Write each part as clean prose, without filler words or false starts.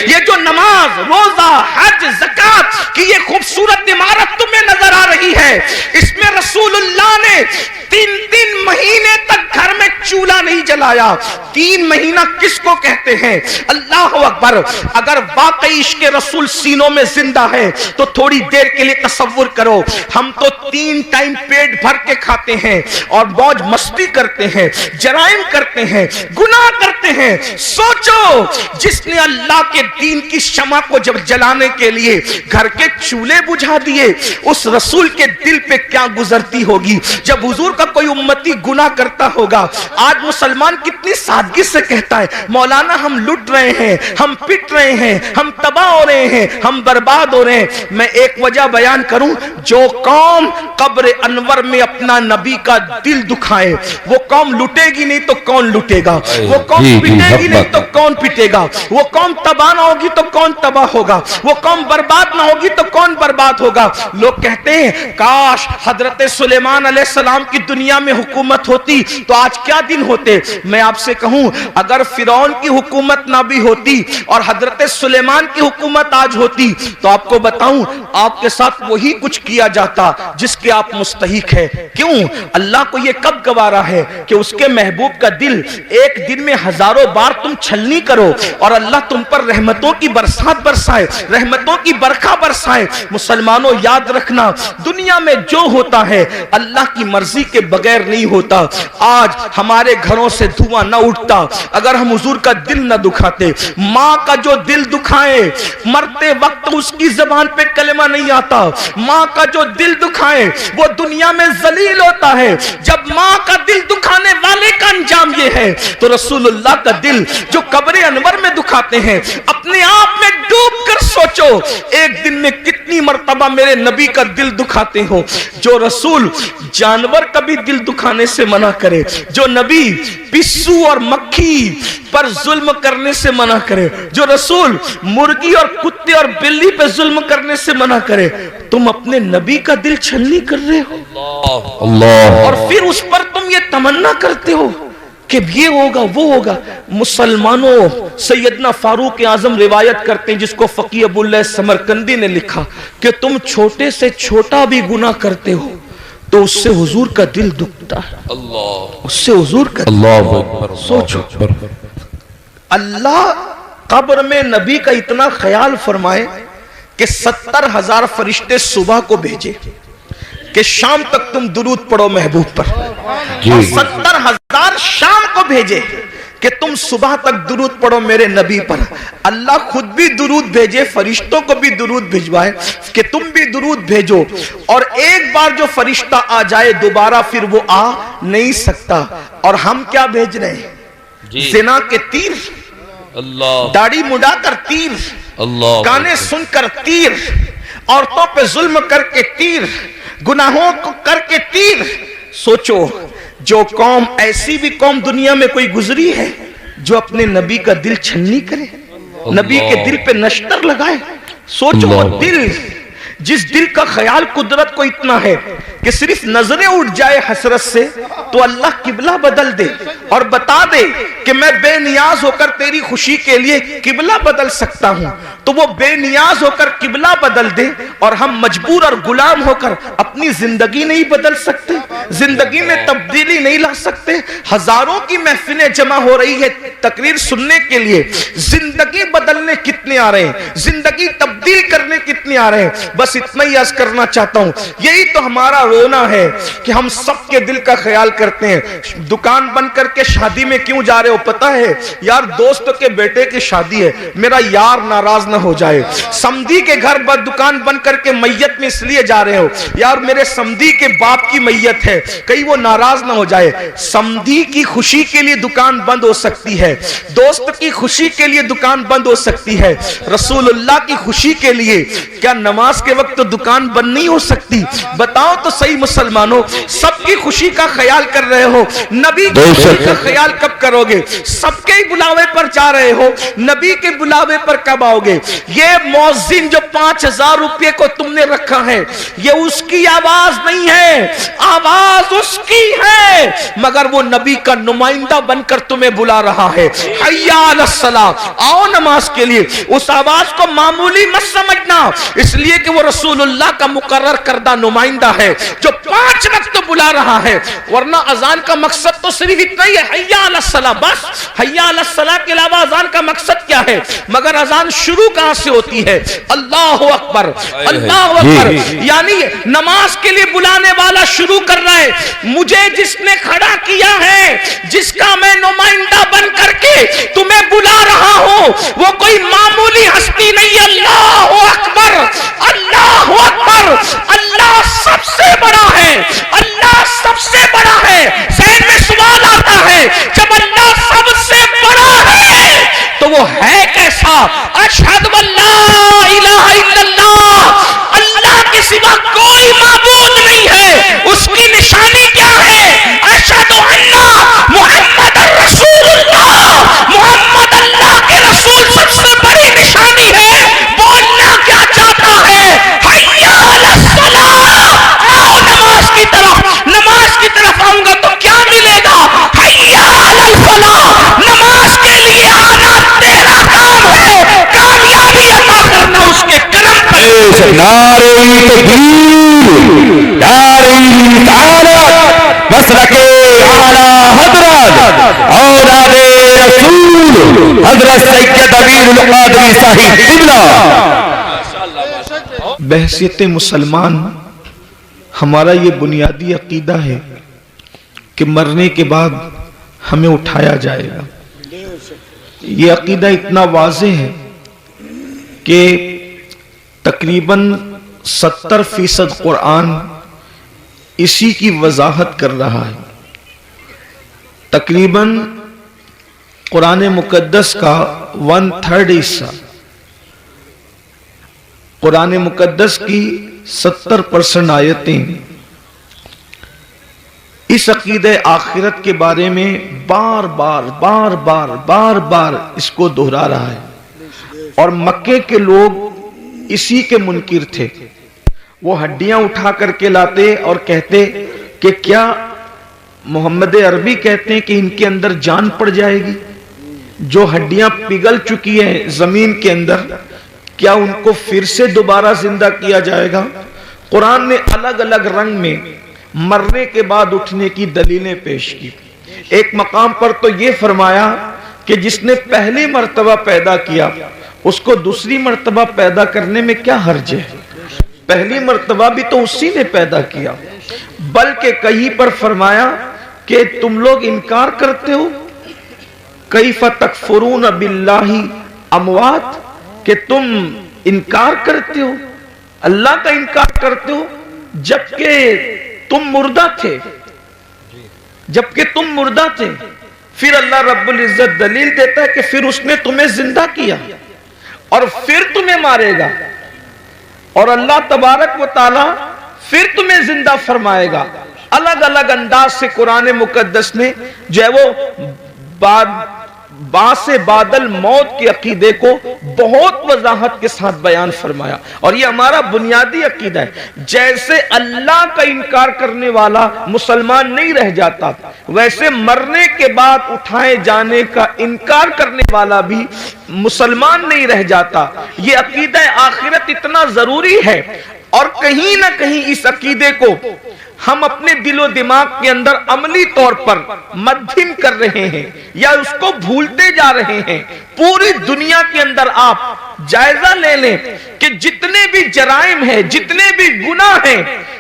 یہ جو نماز، روزہ، حج، زکات کی یہ خوبصورت عمارت تمہیں نظر آ رہی ہے، اس میں رسول اللہ نے 3 مہینے تک گھر میں چولہا نہیں جلایا۔ 3 مہینہ کس کو کہتے ہیں؟ اللہ اکبر! اگر واقعی عشق رسول سینوں میں زندہ ہے تو تھوڑی دیر کے لیے تصور کرو، ہم تو 3 ٹائم پیٹ بھر کے کھاتے ہیں اور موج مستی کرتے ہیں، جرائم کرتے ہیں، گناہ کرتے ہیں۔ سوچو، جس نے اللہ کے دین کی شمع کو جب جلانے کے لیے گھر کے چولہے بجھا دیے، اس رسول کے دل پہ کیا گزرتی ہوگی جب حضور کا کوئی امتی گناہ کرتا ہوگا۔ آج مسلمان کتنی سادگی سے کہتا ہے، مولانا ہم لٹ رہے ہیں، ہم پٹ رہے ہیں، ہم تباہ ہو رہے ہیں، ہم برباد ہو رہے ہیں۔ میں ایک وجہ بیان کروں، جو قوم قبر انور میں اپنا نبی کا دل دکھائے، وہ قوم لٹے گی نہیں تو کون لٹے گا، وہ قوم پٹے گی نہیں تو کون پٹے گا، وہ قوم تباہ نہ ہوگی تو کون تباہ ہوگا، وہ قوم برباد نہ ہوگی تو کون برباد ہوگا۔ لوگ کہتے ہیں کاش حضرت سلیمان علیہ السلام کی دنیا میں حکومت ہوتی تو آج کیا دن ہوتے۔ میں آپ سے کہوں، اگر فرعون کی حکومت نہ بھی ہوتی اور حضرت سلیمان کی حکومت آج ہوتی تو آپ کو بتاؤں آپ کے ساتھ وہی کچھ کیا جاتا جس کے آپ مستحق ہیں۔ کیوں؟ اللہ کو یہ کب گوارا ہے کہ اس کے محبوب کا دل ایک دن میں ہزاروں بار تم چھلنی کرو اور اللہ تم پر رحمتوں کی برسات برسائے، رحمتوں کی برکھا برسائے۔ مسلمانوں یاد رکھنا، دنیا میں جو ہوتا ہے اللہ کی مرضی کے بغیر نہیں ہوتا۔ آج ہمارے گھروں سے دھواں نہ اٹھتا اگر ہم حضور کا دل نہ دکھاتے۔ ماں کا جو دل دکھائے، مرتے وقت اس کی زبان پہ کلمہ نہیں آتا، ماں کا جو دل دکھائے وہ دنیا میں ذلیل ہوتا ہے۔ جب ماں کا دل دکھانے والے کا انجام یہ ہے تو رسول اللہ کا دل جو قبر انور میں دکھاتے ہیں، اپنے آپ میں ڈوب کر سوچو ایک دن میں کتنی مرتبہ میرے نبی کا دل دکھاتے ہو۔ جو رسول جانور کا بھی دل دکھانے سے منع کرے، جو نبی پسو اور مکھی پر ظلم کرنے سے منع کرے، جو رسول مرغی اور کتے اور بلی پہ ظلم کرنے سے منع کرے، تم اپنے نبی کا دل چھلنی کر رہے ہو اور پھر اس پر تم یہ تمنا کرتے ہو کہ یہ ہوگا وہ ہوگا۔ مسلمانوں، سیدنا فاروق اعظم روایت کرتے ہیں جس کو فقیہ ابو اللہ سمرقندی نے لکھا کہ تم چھوٹے سے چھوٹا بھی گناہ کرتے ہو تو اس سے حضور کا دل دکھتا ہے، اس سے حضور کا دل۔ سوچو، اللہ قبر میں نبی کا اتنا خیال فرمائے کہ 70,000 فرشتے صبح کو بھیجے کہ شام تک تم درود پڑھو محبوب پر، اور 70,000 شام کو بھیجے کہ تم صبح تک درود پڑھو میرے نبی پر۔ اللہ خود بھی درود بھیجے، فرشتوں کو بھی درود بھیجوائے کہ تم بھی درود بھیجو، اور ایک بار جو فرشتہ آ جائے دوبارہ پھر وہ آ نہیں سکتا۔ اور ہم کیا بھیج رہے ہیں؟ زنا کے تیر، داڑھی مڈا کر تیر، گانے سن کر تیر، عورتوں پہ ظلم کر کے تیر، گناہوں کو کر کے تیر۔ سوچو، جو قوم، ایسی بھی قوم دنیا میں کوئی گزری ہے جو اپنے نبی کا دل چھلنی کرے، نبی کے دل پہ نشتر لگائے؟ سوچو، وہ دل، جس دل کا خیال قدرت کو اتنا ہے کہ صرف نظریں اٹھ جائے حسرت سے تو اللہ قبلہ بدل دے اور بتا دے کہ میں بے نیاز ہو کر تیری خوشی کے لیے قبلہ بدل سکتا ہوں، تو وہ بے نیاز ہو کر قبلہ بدل دے اور ہم مجبور اور غلام ہو کر اپنی زندگی نہیں بدل سکتے، زندگی میں تبدیلی نہیں لا سکتے۔ ہزاروں کی محفلیں جمع ہو رہی ہے تقریر سننے کے لیے، زندگی بدلنے کتنے آ رہے ہیں، زندگی تبدیل کرنے کتنے آ رہے ہیں۔ بس اتنا ہی عرض کرنا چاہتا ہوں، یہی تو ہمارا رونا ہے کہ ہم سب کے دل کا خیال کرتے ہیں۔ دکان بند کر کے شادی میں کیوں جا رہے ہو پتہ ہے؟ یار دوست کے بیٹے کی شادی ہے، میرا یار ناراض نہ ہو جائے۔ سمدھی کے گھر دکان بند کر کے میت میں اس لیے جا رہے ہو، یار میرے سمدھی کے باپ کی میت ہے، کہیں وہ ناراض نہ ہو جائے۔ سمدھی کی خوشی کے لیے دکان بند ہو سکتی ہے، دوست کی خوشی کے لیے دکان بند ہو سکتی ہے، رسول اللہ کی خوشی کے لیے کیا نماز کے وقت تو دکان بند نہیں ہو سکتی؟ بتاؤ تو صحیح مسلمانوں، سب کی خوشی کا خیال کر رہے ہو، نبی کی خوشی کا خیال کب کرو گے؟ سب کے بلاوے پر جا رہے ہو، نبی کے بلاوے پر کب آؤ گے؟ یہ مؤذن جو 5000 روپے کو تم نے رکھا ہے، یہ اس کی آواز نہیں ہے، آواز اس کی ہے، مگر وہ نبی کا نمائندہ بن کر تمہیں بلا رہا ہے۔ حی علی الصلاۃ، آؤ نماز کے لیے۔ اس آواز کو معمولی مت سمجھنا، اس لیے کہ وہ رسول اللہ کا مقرر کردہ نمائندہ ہے جو 5 وقت بلا رہا ہے، ورنہ اذان کا مقصد تو صرف اتنا ہی ہے، حی علی الصلاۃ، بس حی علی الصلاۃ کے علاوہ اذان کا مقصد کیا ہے؟ مگر اذان شروع کہاں سے ہوتی ہے؟ اللہ اکبر، اللہ اکبر، یعنی نماز کے لیے بلانے والا شروع کر رہا ہے، مجھے جس نے کھڑا کیا ہے، جس کا میں نمائندہ بن کر کے تمہیں بلا رہا ہوں، وہ کوئی معمولی ہستی نہیں ہے۔ اللہ اکبر، اللہ اکبر، اللہ سب سے بڑا ہے، اللہ سب سے بڑا ہے۔ ذہن میں سوال آتا ہے، جب اللہ سب سے بڑا ہے تو وہ ہے کیسا؟ اشہد ان لا الہ الا اللہ، اللہ کے سوا کوئی معبود نہیں ہے۔ اس کی نشانی کیا ہے؟ اشہد ان محمد رسول اللہ، محمد اللہ کے رسول سب سے بڑی نشانی ہے۔ بولنا کیا چاہتا ہے؟ حی علی الصلاۃ، آؤ نماز کی طرف، نماز کی طرف آؤں گا تو کیا ملے گا؟ حی علی الفلاح، نماز کے لیے آنا تیرا کام ہے، کامیابی عطا کرنا اس کے کرم پر۔ نعرہ تکبیر، نعرہ رسالت، مسلک اعلیٰ حضرت اولاد رسول حضرت سید امیر القادری صاحب قبلہ۔ بحیثیت مسلمان ہمارا یہ بنیادی عقیدہ ہے کہ مرنے کے بعد ہمیں اٹھایا جائے گا۔ یہ عقیدہ اتنا واضح ہے کہ تقریباً 70% قرآن اسی کی وضاحت کر رہا ہے۔ تقریباً قرآن مقدس کا 1/3 حصہ، قرآن مقدس کی 70% آیتیں اس عقیدہ آخرت کے بارے میں بار بار اس کو دہرا رہا ہے۔ اور مکے کے لوگ اسی کے منکر تھے، وہ ہڈیاں اٹھا کر کے لاتے اور کہتے کہ کیا محمد عربی کہتے ہیں کہ ان کے اندر جان پڑ جائے گی؟ جو ہڈیاں پگھل چکی ہیں زمین کے اندر، کیا ان کو پھر سے دوبارہ زندہ کیا جائے گا؟ قرآن نے الگ الگ رنگ میں مرنے کے بعد اٹھنے کی دلیلیں پیش کی۔ ایک مقام پر تو یہ فرمایا کہ جس نے پہلی مرتبہ پیدا کیا اس کو دوسری مرتبہ پیدا کرنے میں کیا حرج ہے؟ پہلی مرتبہ بھی تو اسی نے پیدا کیا۔ بلکہ کہیں پر فرمایا کہ تم لوگ انکار کرتے ہو، کیف تکفرون باللہ اموات، کہ تم انکار کرتے ہو، اللہ کا انکار کرتے ہو جبکہ تم مردہ تھے، جبکہ تم مردہ تھے۔ پھر اللہ رب العزت دلیل دیتا ہے کہ پھر اس نے تمہیں زندہ کیا اور پھر تمہیں مارے گا، اور اللہ تبارک و تعالی پھر تمہیں زندہ فرمائے گا۔ الگ الگ انداز سے قرآن مقدس نے جو ہے وہ باس بعد الموت کے عقیدے کو بہت وضاحت کے ساتھ بیان فرمایا، اور یہ ہمارا بنیادی عقیدہ ہے۔ جیسے اللہ کا انکار کرنے والا مسلمان نہیں رہ جاتا، ویسے مرنے کے بعد اٹھائے جانے کا انکار کرنے والا بھی مسلمان نہیں رہ جاتا۔ یہ عقیدہ آخرت اتنا ضروری ہے، اور کہیں نہ کہیں اس عقیدے کو ہم اپنے دل و دماغ کے اندر عملی طور پر مدھم کر رہے ہیں یا اس کو بھولتے جا رہے ہیں۔ پوری دنیا کے اندر آپ جائزہ لے لیں کہ جتنے بھی جرائم ہیں، جتنے بھی گناہ ہیں،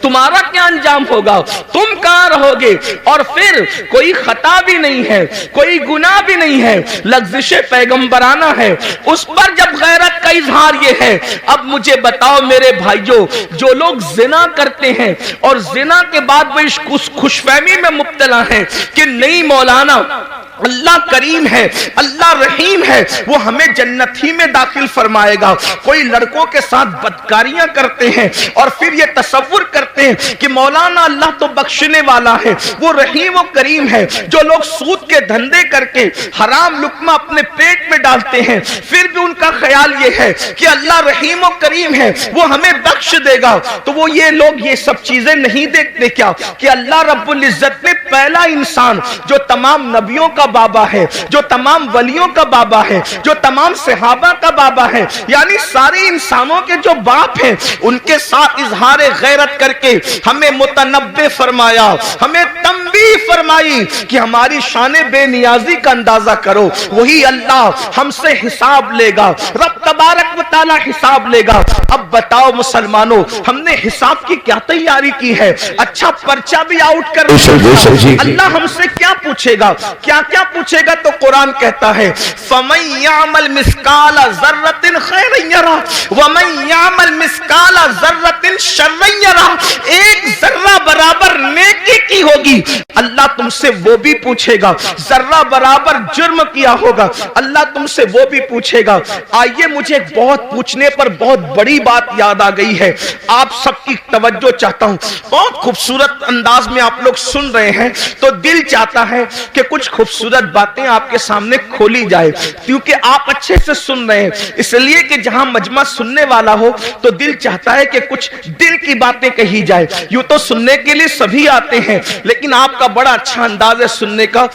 تمہارا کیا انجام ہوگا، تم کہاں رہو گے؟ اور پھر کوئی خطا بھی نہیں ہے، کوئی گناہ بھی نہیں ہے، لغزش پیغمبرانہ ہے، اس پر جب غیرت کا اظہار یہ ہے۔ اب مجھے بتاؤ میرے بھائیوں، جو لوگ زنا کرتے ہیں اور زنا کے بعد وہ اس خوش فہمی میں مبتلا ہیں کہ نہیں مولانا اللہ کریم ہے، اللہ رحیم ہے، وہ ہمیں جنت ہی میں داخل فرمائے گا۔ کوئی لڑکوں کے ساتھ بدکاریاں کرتے ہیں اور پھر یہ تصور کرتے ہیں کہ مولانا اللہ تو بخشنے والا ہے، وہ رحیم و کریم ہے۔ جو لوگ سود کے دھندے کر کے حرام لقمہ اپنے پیٹ میں ڈالتے ہیں، پھر بھی ان کا خیال یہ ہے کہ اللہ رحیم و کریم ہے، وہ ہمیں بخش دے گا، تو وہ یہ لوگ یہ سب چیزیں نہیں دیکھتے کیا کہ اللہ رب العزت نے پہلا انسان جو تمام نبیوں کا بابا ہے، جو تمام ولیوں کا بابا ہے، جو تمام صحابہ کا بابا ہے، یعنی سارے انسانوں کے جو باپ ہیں، ان کے ساتھ اظہار غیرت کر کے ہمیں متنبہ فرمایا، ہمیں تنبیہ فرمائی کہ ہماری شان بے نیازی کا اندازہ کرو، وہی اللہ ہم سے حساب لے گا، رب تبارک و تعالی حساب لے گا۔ اب بتاؤ مسلمانوں، ہم نے حساب کی کیا تیاری کی ہے؟ اچھا پرچہ بھی آؤٹ کر اللہ ہم سے کیا پوچھے گا، کیا کیا پوچھے گا؟ تو قرآن کہتا ہے فَمَن يَعْمَلْ مِثْقَالَ ذَرَّةٍ خَيْرًا يَرَهُ وَمَن يَعْمَلْ مِثْقَالَ ذَرَّةٍ شَرًّا يَرَهُ۔ ایک ذرہ برابر نیکی کی ہوگی، اللہ تم سے وہ بھی پوچھے گا۔ ذرہ برابر جرم کیا ہوگا، اللہ تم سے وہ بھی پوچھے گا۔ آئیے مجھے ایک بہت پوچھنے پر بہت بڑی بات یاد آ گئی ہے، آپ سب کی توجہ چاہتا ہوں۔ بہت خوبصورت انداز میں آپ لوگ سن رہے ہیں تو دل چاہتا ہے کہ کچھ خوبصورت باتیں آپ کے سامنے کھولی جائے، کیونکہ آپ اچھے سے سن رہے ہیں، اس لیے کہ جہاں مجمع سننے والا ہو تو دل چاہتا ہے کہ کچھ دل کی باتیں کہی جائے۔ یوں تو سننے کے لیے سبھی آتے ہیں، لیکن آپ کا بڑا اچھا انداز ہے سننے کا۔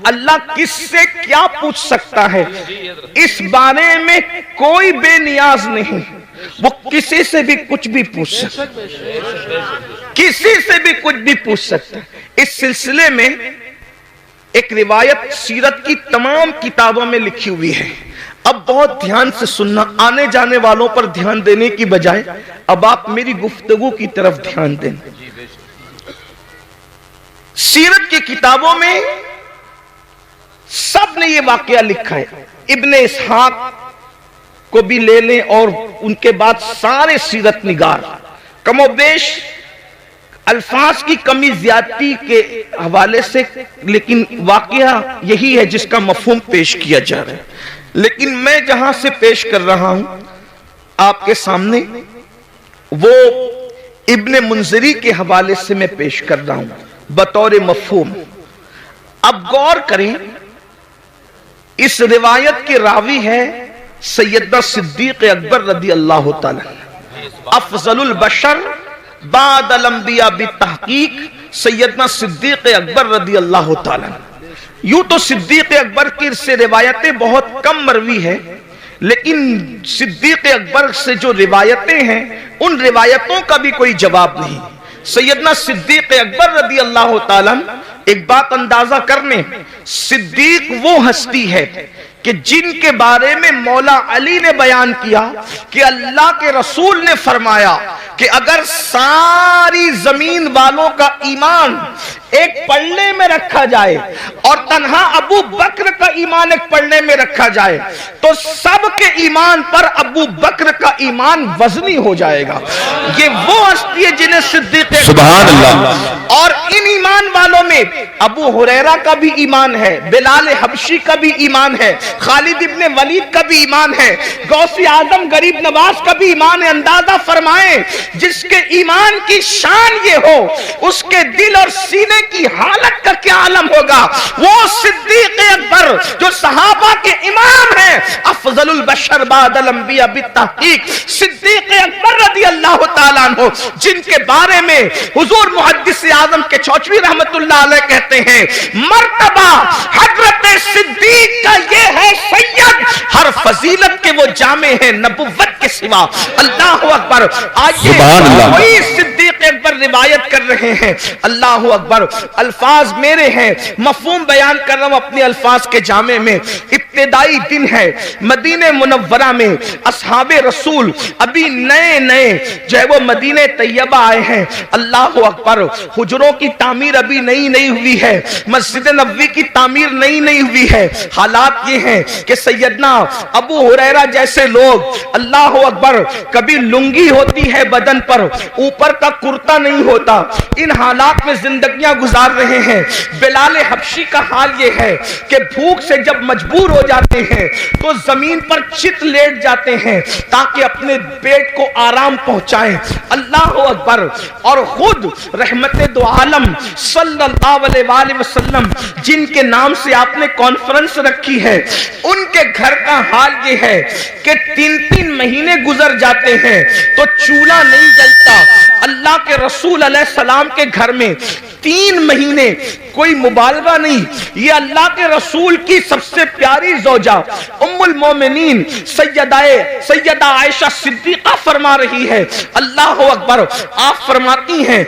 اللہ کس سے کیا پوچھ سکتا ہے، اس بارے میں کوئی بے نیاز نہیں، وہ کسی سے بھی کچھ بھی پوچھ سکتا ہے، کسی سے بھی کچھ بھی پوچھ سکتا ہے۔ اس سلسلے میں ایک روایت سیرت کی تمام کتابوں میں لکھی ہوئی ہے، اب بہت دھیان سے سننا، آنے جانے والوں پر دھیان دینے کی بجائے اب آپ میری گفتگو کی طرف دھیان دیں۔ سیرت کی کتابوں میں سب نے یہ واقعہ لکھا ہے، ابن اسحاق کو بھی لے لیں اور ان کے بعد سارے سیرت نگار، کم و بیش الفاظ کی کمی زیادتی کے حوالے سے، لیکن واقعہ یہی ہے جس کا مفہوم پیش کیا جا رہا ہے۔ لیکن میں جہاں سے پیش کر رہا ہوں آپ کے سامنے، وہ ابن منذری کے حوالے سے میں پیش کر رہا ہوں بطور مفہوم۔ اب غور کریں، اس روایت کے راوی ہے سیدنا صدیق اکبر رضی اللہ تعالی، افضل البشر بعد الانبیاء بالتحقیق سیدنا صدیق اکبر رضی اللہ تعالی۔ یوں تو صدیق اکبر کی سے روایتیں بہت کم مروی ہے، لیکن صدیق اکبر سے جو روایتیں ہیں ان روایتوں کا بھی کوئی جواب نہیں۔ سیدنا صدیق اکبر رضی اللہ تعالی، ایک بات اندازہ کرنے، صدیق وہ ہستی ہے کہ جن کے بارے میں مولا علی نے بیان کیا کہ اللہ کے رسول نے فرمایا کہ اگر ساری زمین والوں کا ایمان ایک پلڑے میں رکھا جائے اور تنہا ابو بکر کا ایمان ایک پلڑے میں رکھا جائے تو سب کے ایمان پر ابو بکر کا ایمان وزنی ہو جائے گا۔ یہ وہ ہستی ہے جنہیں صدیق سبحان اللہ، اور ان ایمان والوں میں ابو ہریرہ کا بھی ایمان ہے، بلال حبشی کا بھی ایمان ہے، خالد ابن ولید کا بھی ایمان ہے، غوث اعظم غریب نواز کا بھی ایمان ہے۔ اندازہ فرمائیں جس کے ایمان کی شان یہ ہو اس کے دل اور سینے کی حالت کا کیا عالم ہوگا۔ وہ صدیق اکبر جو صحابہ کے امام ہیں، افضل البشر بعد الانبیاء بالتحقیق صدیق اکبر رضی اللہ تعالیٰ عنہ، جن کے بارے میں حضور محدث اعظم کے چوچوی رحمت اللہ علیہ کہتے ہیں مرتبہ حضرت صدیق کا یہ ہے سید، ہر فضیلت کے وہ جامع ہیں نبوت کے سوا۔ اللہ اکبر۔ آئیے وہی صدیق اکبر پر روایت کر رہے ہیں. اللہ اکبر. الفاظ میرے ہیں, مفہوم بیان کر رہا ہوں اپنے الفاظ کے جامع میں. ابتدائی دن ہے مدینہ منورہ میں, اصحاب رسول ابھی نئے نئے جو ہے وہ مدینہ طیبہ آئے ہیں. اللہ اکبر. حجروں کی تعمیر ابھی نئی ہوئی ہے, مسجد نبوی کی تعمیر نئی ہوئی ہے. حالات یہ ہیں کہ سیدنا ابو ہریرہ جیسے لوگ, اللہ اکبر, کبھی لنگی ہوتی ہے بدن پر, اوپر کا کرتا نہیں ہوتا. ان حالات میں زندگیاں گزار رہے ہیں. بلال حبشی کا حال یہ ہے کہ بھوک سے جب مجبور ہو جاتے ہیں تو زمین پر چت لیٹ جاتے ہیں تاکہ اپنے پیٹ کو آرام پہنچائیں. اللہ اکبر. اور خود رحمت دو عالم صلی اللہ علیہ وآلہ وسلم جن کے نام سے آپ نے کانفرنس رکھی ہے, ان کے گھر کا حال یہ ہے کہ 3 مہینے گزر جاتے ہیں تو چولہا نہیں جلتا. اللہ کے رسول علیہ السلام کے گھر میں 3 مہینے, کوئی مبالغہ نہیں, یہ اللہ کے رسول کی سب سے پیاری زوجہ ام المومنین سیدہ عائشہ صدیقہ فرما رہی ہے. اللہ اکبر. آپ فرماتی ہیں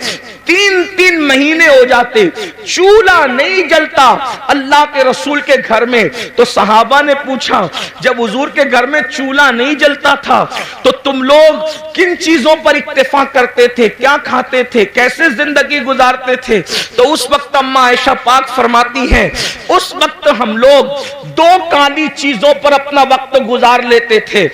3 مہینے ہو جاتے, چولہا نہیں جلتا اللہ کے رسول کے گھر میں. تو صحابہ نے پوچھا, جب حضور کے گھر میں چولہا نہیں جلتا تھا تو تم لوگ کن چیزوں پر اکتفا کرتے تھے, کیا کھاتے تھے, کیسے زندگی گزارتے تھے؟ تو اس وقت اما عائشہ پاک فرماتی ہیں, اس وقت ہم لوگ 2 کالی چیزوں پر اپنا وقت گزار لیتے تھے.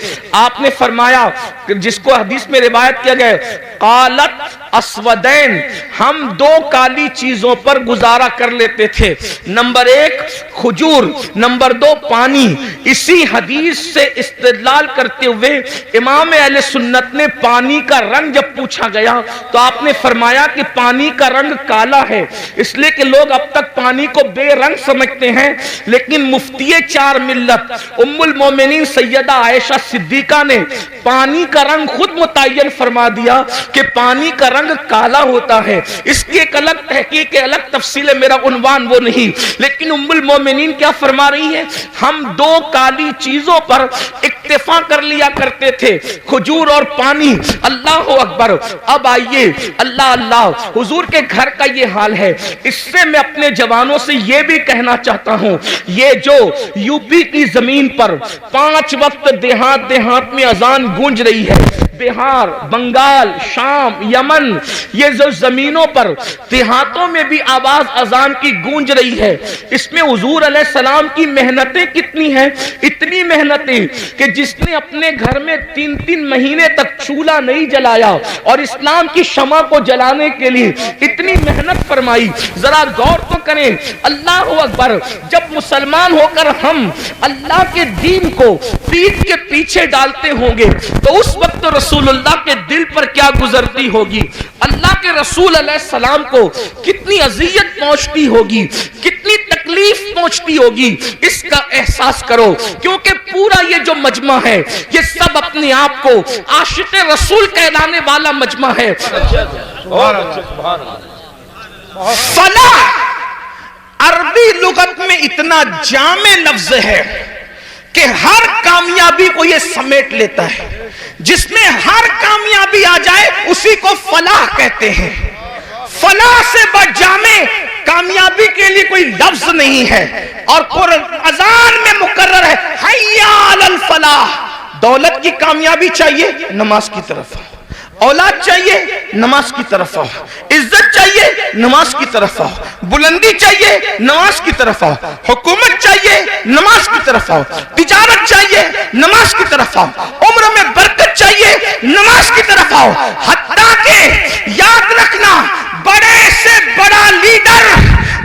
آپ نے فرمایا, جس کو حدیث میں روایت کیا گیا, قالت اسودین, ہم 2 کالی چیزوں پر گزارا کر لیتے تھے. نمبر 1 کھجور, نمبر 2 پانی. اسی حدیث سے استدلال کرتے ہوئے امام اہل سنت نے پانی کا رنگ جب پوچھا گیا تو آپ نے فرمایا کہ پانی کا رنگ کالا ہے, اس لیے کہ لوگ اب تک پانی کو بے رنگ سمجھتے ہیں. لیکن مفتی 4 ملت ام المومنین سیدہ عائشہ صدیقہ نے پانی کا رنگ خود متعین فرما دیا کہ پانی کا رنگ کالا ہوتا ہے. اس کی ایک الگ تحقیق, الگ تفصیل ہے, میرا عنوان وہ نہیں. لیکن ام المومنین کیا فرما رہی ہے, ہم 2 کالی چیزوں پر اکتفا کر لیا کرتے تھے, کھجور اور پانی. اللہ اکبر. اب آئیے, اللہ, حضور کے گھر کا یہ حال ہے. اس سے میں اپنے جوانوں سے یہ بھی کہنا چاہتا ہوں, یہ جو یو پی کی زمین پر 5 وقت دیہات میں اذان گونج رہی ہے, بہار, بنگال, شام, یمن, یہ جو زمینوں پر دیہاتوں میں بھی آواز اذان کی گونج رہی ہے, اس میں حضور علیہ السلام کی محنتیں کتنی ہیں. اتنی محنتیں کہ جس نے اپنے گھر میں 3 مہینے تک چولہا نہیں جلایا اور اسلام کی شمع کو جلانے کے لیے اتنی محنت فرمائی. ذرا غور تو کریں. اللہ اکبر. جب مسلمان ہو کر ہم اللہ کے دین کو پیٹھ کے پیچھے ڈالتے ہوں گے تو اس وقت رسول اللہ کے دل پر کیا گزرتی ہوگی, اللہ کے رسول علیہ السلام کو کتنی اذیت پہنچتی ہوگی, کتنی تکلیف پہنچتی ہوگی. اس کا احساس کرو, کیونکہ پورا یہ جو مجمع ہے یہ سب اپنے آپ کو عاشق رسول کہلانے والا مجمع ہے. فلاح عربی لغت میں اتنا جامع لفظ ہے کہ ہر کامیابی کو یہ سمیٹ لیتا ہے. جس میں ہر کامیابی آ جائے اسی کو فلاح کہتے ہیں. فلاح سے بڑھ جامع کامیابی کے لیے کوئی لفظ نہیں ہے. اور اذان میں مقرر ہے حی علی الفلاح. دولت کی کامیابی چاہیے, نماز کی طرف آؤ. اولاد چاہیے, نماز کی طرف آؤ. عزت چاہیے, نماز کی طرف آؤ. بلندی چاہیے, نماز کی طرف آؤ. حکومت چاہیے, نماز کی طرف آؤ. تجارت چاہیے, نماز کی طرف آؤ. عمر میں برکت چاہیے, نماز کی طرف آؤ. حتیٰ کہ یاد رکھنا, بڑے سے بڑا لیڈر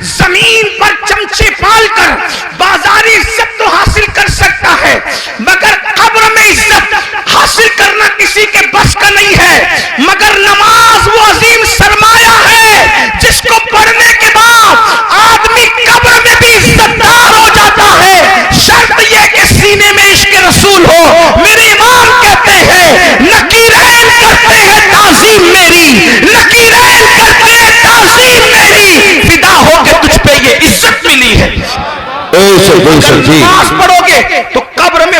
زمین پر چمچے پال کر بازاری عزت تو حاصل کر سکتا ہے, مگر قبر میں عزت حاصل کرنا کسی کے بس کا نہیں ہے. مگر نماز وہ عظیم سرمایہ ہے جس کو پڑھنے کے بعد آدمی قبر میں بھی عزت دار ہو جاتا ہے. شرط یہ کہ سینے میں عشق رسول ہو. میرے امام کہتے ہیں نکیرین کرتے ہیں تعظیم میری, نکیرین کرتے ہیں تعظیم میری, فدا ہو کے تجھ پہ یہ عزت ملی ہے. نماز پڑھو گے تو قبر میں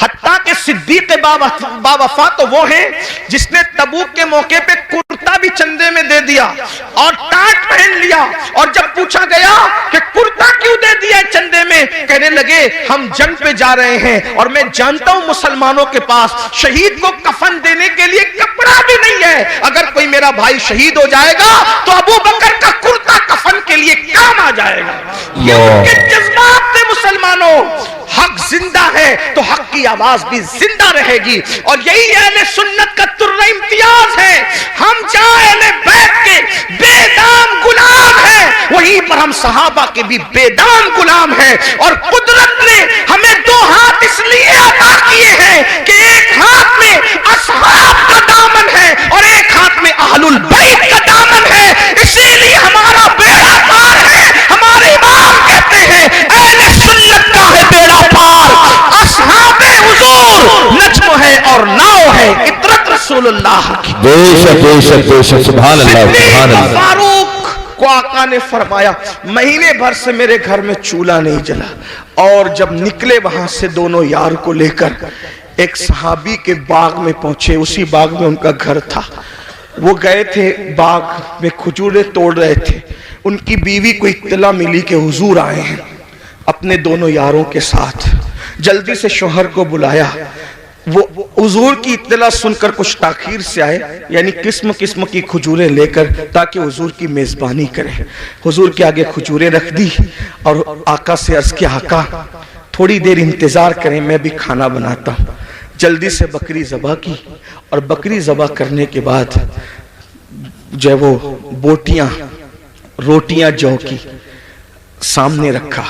حتیٰ کہ صدیق باوفا تو وہ ہیں جس نے تبوک کے موقع پہ کرتا بھی چندے میں دے دیا اور ٹاٹ پہن لیا، اور جب پوچھا گیا کہ کرتا کیوں دے دیا چندے میں، کہنے لگے ہم جنگ پہ جا رہے ہیں اور میں جانتا ہوں مسلمانوں کے پاس شہید کو کفن دینے کے لیے کپڑا بھی نہیں ہے، اگر کوئی میرا بھائی شہید ہو جائے گا تو ابو بکر کا کرتا کفن کے لیے کام آ جائے گا۔ یہ ان کے جذبات تھے مسلمانوں۔ حق زندہ ہے تو حق کی آواز بھی زندہ رہے گی، اور یہی اہل سنت کا ترہ امتیاز ہے۔ ہم جہاں اہل بیت کے بے دام غلام ہیں، وہیں پر ہم صحابہ کے بھی بے دام غلام ہیں، اور قدرت نے ہمیں دو ہاتھ اس لیے عطا کیے ہیں کہ ایک ہاتھ میں اصحاب کا دامن ہے اور ایک ہاتھ میں اہل البیت کا دامن ہے، اسی لیے ہمارا بیڑا پار ہے۔ ہمارے امام کہتے ہیں اہل سنت کا ہے بیڑا پار، اصحاب حضور نجم ہے اور ناؤ ہے، عطرت رسول اللہ کی۔ بے شک بے شک بے شک، سبحان اللہ سبحان اللہ۔ فاروق کو آقا نے فرمایا مہینے بھر سے میرے گھر میں چولہا نہیں جلا، اور جب نکلے وہاں سے دونوں یار کو لے کر ایک صحابی کے باغ میں پہنچے، اسی باغ میں ان کا گھر تھا، وہ گئے تھے باغ میں کھجوریں توڑ رہے تھے، ان کی بیوی کو اطلاع ملی کہ حضور آئے ہیں اپنے دونوں یاروں کے ساتھ، جلدی سے شوہر کو بلایا، وہ حضور کی اطلاع سن کر کچھ تاخیر سے آئے، یعنی قسم قسم کی کھجوریں لے کر تاکہ حضور کی میزبانی کریں۔ حضور کے آگے کھجوریں رکھ دی اور آقا سے عرض کیا آقا تھوڑی دیر انتظار کریں میں بھی کھانا بناتا ہوں۔ جلدی سے بکری ذبح کی، اور بکری ذبح کرنے کے بعد جو ہے وہ بوٹیاں روٹیاں جو کی سامنے رکھا۔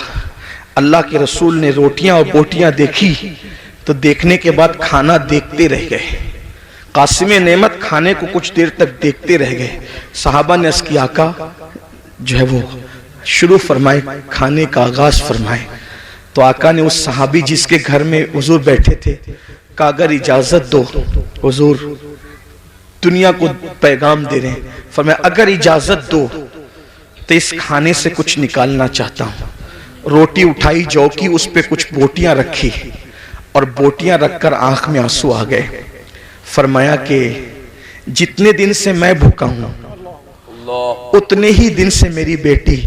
اللہ کے رسول نے روٹیاں اور بوٹیاں دیکھی تو دیکھنے کے بعد کھانا دیکھتے رہ گئے۔ قاسم نعمت کھانے کو کچھ دیر تک دیکھتے رہ گئے۔ صحابہ نے اس کی آقا جو ہے وہ شروع فرمائے، کھانے کا آغاز فرمائے، تو آقا نے اس صحابی جس کے گھر میں حضور بیٹھے تھے کہا اگر اجازت دو، حضور دنیا کو پیغام دے رہے ہیں، فرمایا اگر اجازت دو تو اس کھانے سے کچھ نکالنا چاہتا ہوں۔ روٹی اٹھائی جو کی، اس پہ کچھ بوٹیاں رکھی، اور بوٹیاں رکھ کر آنکھ میں آنسو آ گئے۔ فرمایا کہ جتنے دن سے میں بھوکا ہوں اتنے ہی دن سے میری بیٹی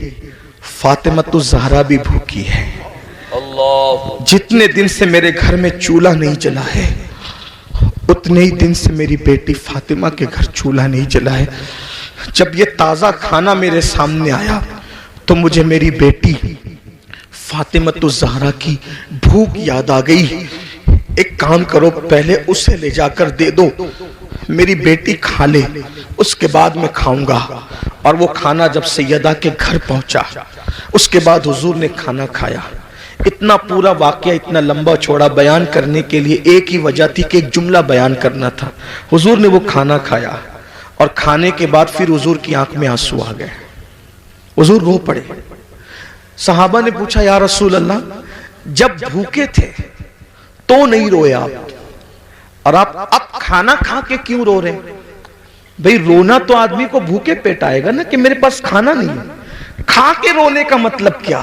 فاطمۃ الزہرا بھی بھوکی ہے، جتنے دن سے میرے گھر میں چولہا نہیں جلا ہے اتنے ہی دن سے میری بیٹی فاطمہ کے گھر چولہا نہیں جلا ہے۔ جب یہ تازہ کھانا میرے سامنے آیا تو مجھے میری بیٹی فاطمۃ الزہرا کی بھوک یاد آ گئی۔ ایک کام کرو پہلے اسے لے جا کر دے دو، میری بیٹی کھا لے، اس کے بعد میں کھاؤں گا۔ اور وہ کھانا جب سیدہ کے گھر پہنچا اس کے بعد حضور نے کھانا کھایا۔ اتنا پورا واقعہ اتنا لمبا چوڑا بیان کرنے کے لیے ایک ہی وجہ تھی کہ ایک جملہ بیان کرنا تھا۔ حضور نے وہ کھانا کھایا اور کھانے کے بعد پھر حضور کی آنکھ میں آنسو آ گئے، حضور رو پڑے۔ صحابہ نے پوچھا یا رسول اللہ جب بھوکے تھے تو نہیں روئے آپ، اور آپ اب کھانا کھا کے کیوں رو رہے ہیں؟ بھئی رونا تو آدمی کو بھوکے پیٹ آئے گا نا کہ میرے پاس کھانا نہیں ہے، کھا کے رونے کا مطلب کیا؟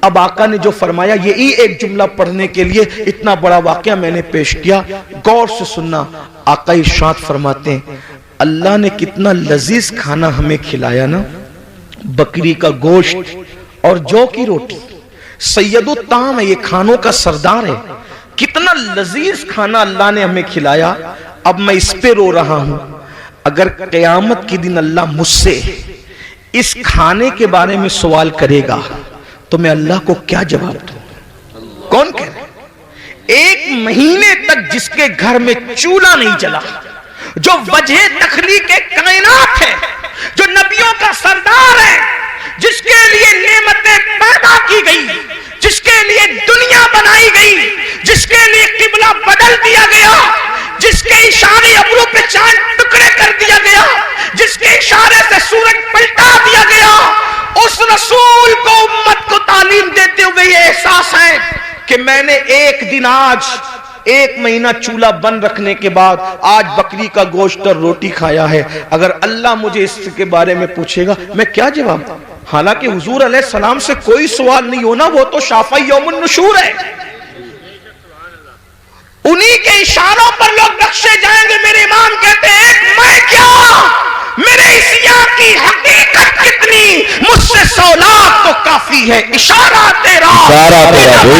اب آقا نے جو فرمایا یہی ایک جملہ پڑھنے کے لیے اتنا بڑا واقعہ میں نے پیش کیا، غور سے سننا۔ آقا ارشاد فرماتے ہیں اللہ نے کتنا لذیذ کھانا ہمیں کھلایا نا، بکری کا گوشت اور جو کی روٹی، سید الطعام ہے، یہ کھانوں کا سردار ہے، کتنا لذیذ کھانا اللہ نے ہمیں کھلایا۔ اب میں اس پہ رو رہا ہوں، اگر قیامت کے دن اللہ مجھ سے اس کھانے کے بارے میں سوال کرے گا تو میں اللہ کو کیا جواب دوں؟ کون کہہ رہے ہیں؟ ایک مہینے تک جس کے گھر میں چولہا نہیں جلا، جو وجہ تخلیق کائنات ہے، جو نبیوں کا سردار ہے، جس کے لیے نعمتیں پیدا کی گئی، جس کے لیے دنیا بنائی گئی، جس کے لیے قبلہ بدل دیا گیا، جس کے اشارے ابرو پہ چاند ٹکڑے کر دیا گیا، جس کے اشارے سے سورج پلٹا دیا گیا، اس رسول کو امت کو تعلیم دیتے ہوئے یہ احساس ہے کہ میں نے ایک دن آج ایک مہینہ چولہا بند رکھنے کے بعد آج بکری کا گوشت اور روٹی کھایا ہے۔ اگر اللہ مجھے اس کے بارے میں پوچھے گا میں کیا جواب دوں؟ حالانکہ حضور علیہ السلام سے کوئی سوال نہیں ہونا، وہ تو شافعی یوم النشور ہے۔ انہی کے اشاروں پر لوگ بخشے جائیں گے. میرے امام کہتے ہیں میں کیا، میرے اسیاں کی حقیقت کتنی، مجھ سے 100 لاکھ تو کافی ہے. اشارہ تیرا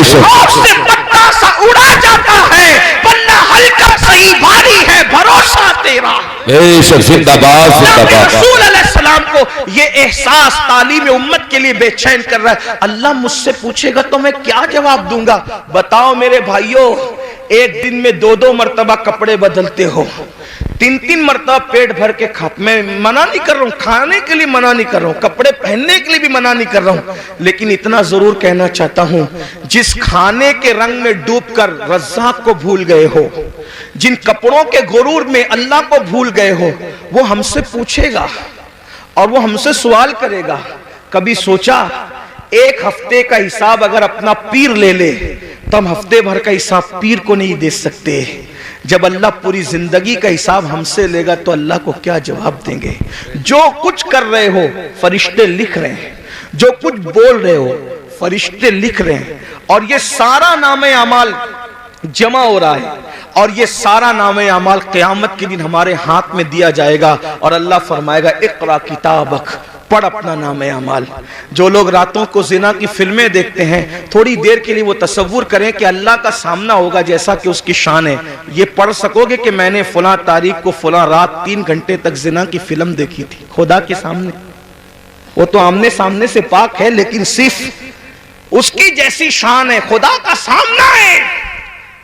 سے پتا سا اڑا جاتا ہے، پلہ ہلکا صحیح بھاری ہے، بھروسہ تیرا. زندہ باد زندہ باد. رسول علیہ السلام کو یہ احساس تعلیم امت کے لیے بے چین کر رہا ہے. اللہ مجھ سے پوچھے گا تو میں کیا جواب دوں گا؟ بتاؤ میرے بھائیوں، ایک دن میں 2 مرتبہ کپڑے بدلتے ہو، 3 مرتبہ پیٹ بھر کے کھاتے. میں منع نہیں کر رہا ہوں، کھانے کے لیے منع نہیں کر رہا ہوں، کپڑے پہننے کے لیے بھی منع نہیں کر رہا ہوں، لیکن اتنا ضرور کہنا چاہتا ہوں، جس کھانے کے رنگ میں ڈوب کر رزاق کو بھول گئے ہو، جن کپڑوں کے غرور میں اللہ کو بھول گئے ہو، وہ ہم سے پوچھے گا اور وہ ہم سے سوال کرے گا. کبھی سوچا ایک ہفتے کا حساب اگر اپنا پیر لے لے تو ہم ہفتے بھر کا حساب پیر کو نہیں دے سکتے. جب اللہ پوری زندگی کا حساب ہم سے لے گا تو اللہ کو کیا جواب دیں گے؟ جو کچھ کر رہے ہو فرشتے لکھ رہے ہیں، جو کچھ بول رہے ہو فرشتے لکھ رہے ہیں، اور یہ سارا نام اعمال جمع ہو رہا ہے، اور یہ سارا نام اعمال قیامت کے دن ہمارے ہاتھ میں دیا جائے گا، اور اللہ فرمائے گا اقرا کتابک، پڑھ اپنا نام اعمال. جو لوگ راتوں کو زنا کی فلمیں دیکھتے ہیں، تھوڑی دیر کے لیے وہ تصور کریں کہ اللہ کا سامنا ہوگا جیسا کہ اس کی شان ہے. یہ پڑھ سکو گے کہ میں نے فلاں تاریخ کو فلاں رات 3 گھنٹے تک زنا کی فلم دیکھی تھی خدا کے سامنے؟ وہ تو آمنے سامنے سے پاک ہے، لیکن صرف اس کی جیسی شان ہے، خدا کا سامنا ہے.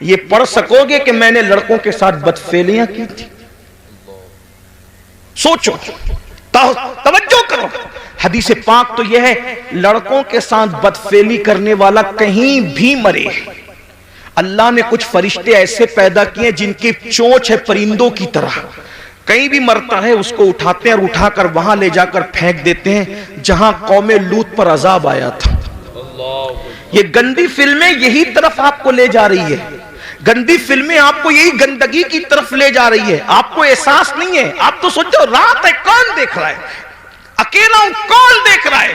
یہ پڑھ سکو گے کہ میں نے لڑکوں کے ساتھ بدفعلیاں کی تھی؟ سوچو، توجہ کرو. حدیث پاک تو یہ ہے، لڑکوں کے ساتھ بدفعلی کرنے والا کہیں بھی مرے. اللہ نے کچھ فرشتے ایسے پیدا کیے جن کی چونچ ہے پرندوں کی طرح، کہیں بھی مرتا ہے اس کو اٹھاتے ہیں اور اٹھا کر وہاں لے جا کر پھینک دیتے ہیں جہاں قوم لوط پر عذاب آیا تھا. یہ گندی فلمیں یہی طرف آپ کو لے جا رہی ہے، گندی فلمیں آپ کو یہی گندگی کی طرف لے جا رہی ہے. آپ کو احساس نہیں ہے، آپ تو سوچتے ہو رات ہے کون دیکھ رہا ہے، اکیلا ہوں کون دیکھ رہا ہے.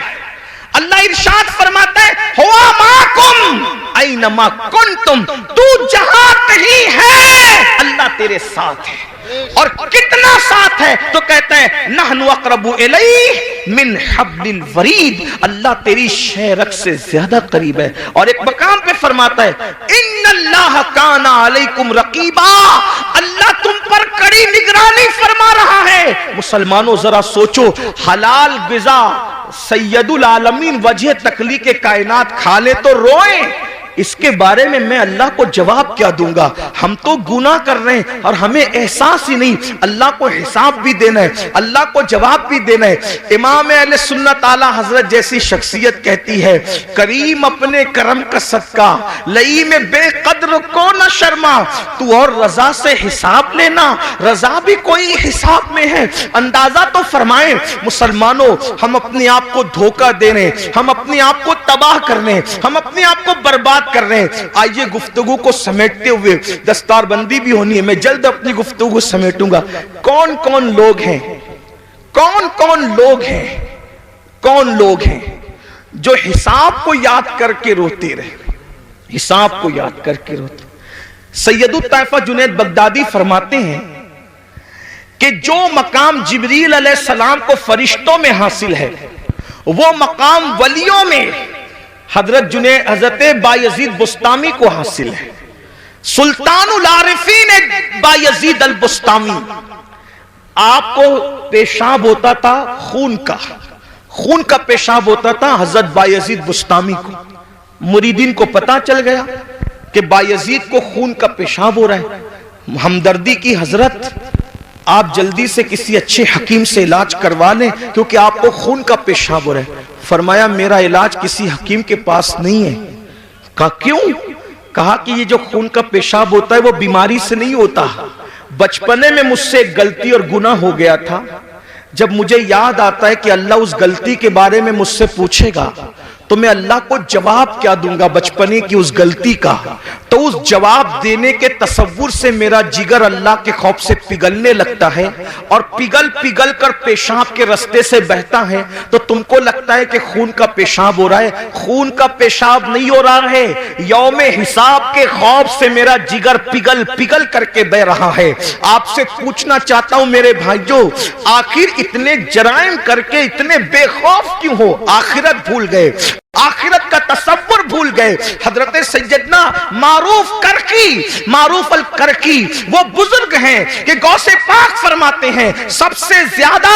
اللہ ارشاد فرماتا ہے ہوا ماکم اینما کنتم، تو جہاں کہیں ہے اللہ تیرے ساتھ ہے. اور کتنا ساتھ ہے تو کہتا ہے نحن اقرب الیہ من حبل الورید، اللہ تیری شہرک سے زیادہ قریب ہے. اور ایک مقام پہ فرماتا ہے ان اللہ کان علیکم رقیبا، اللہ تم پر کڑی نگرانی فرما رہا ہے. مسلمانوں ذرا سوچو، حلال غذا سید العالمین وجہ تخلیق کائنات کھا لے تو روئیں، اس کے بارے میں اللہ کو جواب کیا دوں گا؟ ہم تو گناہ کر رہے ہیں اور ہمیں احساس ہی نہیں. اللہ کو حساب بھی دینا ہے، اللہ کو جواب بھی دینا ہے. امام اہل سنت اعلی حضرت جیسی شخصیت کہتی ہے کریم اپنے کرم کا صدقہ لئی میں بے قدر کو نہ شرما، تو اور رضا سے حساب لینا، رضا بھی کوئی حساب میں ہے. اندازہ تو فرمائیں مسلمانوں، ہم اپنے آپ کو دھوکہ دے رہے ہیں، ہم اپنے آپ کو تباہ کر رہے ہیں، ہم اپنے آپ کو برباد کر رہے ہیں. آئیے گفتگو کو سمیٹتے ہوئے، دستار بندی بھی ہونی ہے، میں جلد اپنی گفتگو کو سمیٹوں گا. کون کون لوگ ہیں، کون کون لوگ ہیں، کون لوگ ہیں جو حساب کو یاد کر کے روتے رہے، حساب کو یاد کر کے روتے. سید الطائفہ جنید بغدادی فرماتے ہیں کہ جو مقام جبریل علیہ السلام کو فرشتوں میں حاصل ہے، وہ مقام ولیوں میں حضرت بایزید بستامی کو حاصل ہے. سلطان العارفین بایزید البستامی، آپ کو پیشاب ہوتا تھا خون کا پیشاب ہوتا تھا حضرت بایزید بستامی کو. مریدین کو پتا چل گیا کہ بایزید کو خون کا پیشاب ہو رہا ہے. ہمدردی کی حضرت، آپ جلدی سے کسی اچھے حکیم سے علاج کروا لیں کیونکہ آپ کو خون کا پیشاب ہو رہا ہے. فرمایا میرا علاج کسی حکیم کے پاس نہیں ہے. کہا کیوں؟ کہا کہ یہ جو خون کا پیشاب ہوتا ہے وہ بیماری سے نہیں ہوتا. بچپنے میں مجھ سے ایک غلطی اور گناہ ہو گیا تھا، جب مجھے یاد آتا ہے کہ اللہ اس غلطی کے بارے میں مجھ سے پوچھے گا تو میں اللہ کو جواب کیا دوں گا بچپنے کی اس غلطی کا؟ تو اس جواب دینے کے تصور سے میرا جگر اللہ کے خوف سے پگھلنے لگتا ہے، اور پگھل پگھل کر پیشاب کے رستے سے بہتا ہے۔ تو تم کو لگتا ہے کہ خون کا پیشاب ہو رہا ہے، خون کا پیشاب نہیں ہو رہا ہے، یوم حساب کے خوف سے میرا جگر پگھل پگھل کر کے بہ رہا ہے۔ آپ سے پوچھنا چاہتا ہوں میرے بھائیوں، آخر اتنے جرائم کر کے اتنے بے خوف کیوں ہو؟ آخرت بھول گئے، آخرت کا تصور بھول گئے۔ حضرت سیدنا معروف الکرکی وہ بزرگ ہیں کہ غوث پاک فرماتے ہیں سب سے زیادہ